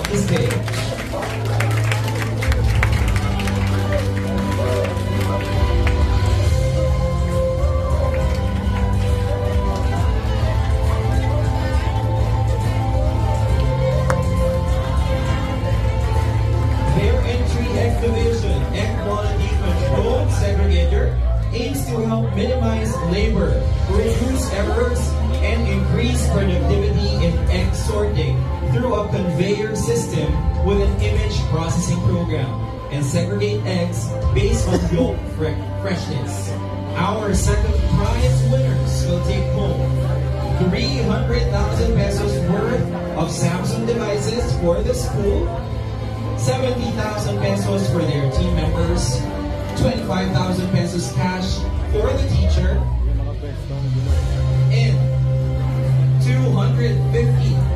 the stage. Division and quality control segregator aims to help minimize labor, reduce errors, and increase productivity in egg sorting through a conveyor system with an image processing program and segregate eggs based on yolk freshness. Our second prize winners will take home 300,000 pesos worth of Samsung devices for the school, 70,000 pesos for their team members, 25,000 pesos cash for the teacher, and 250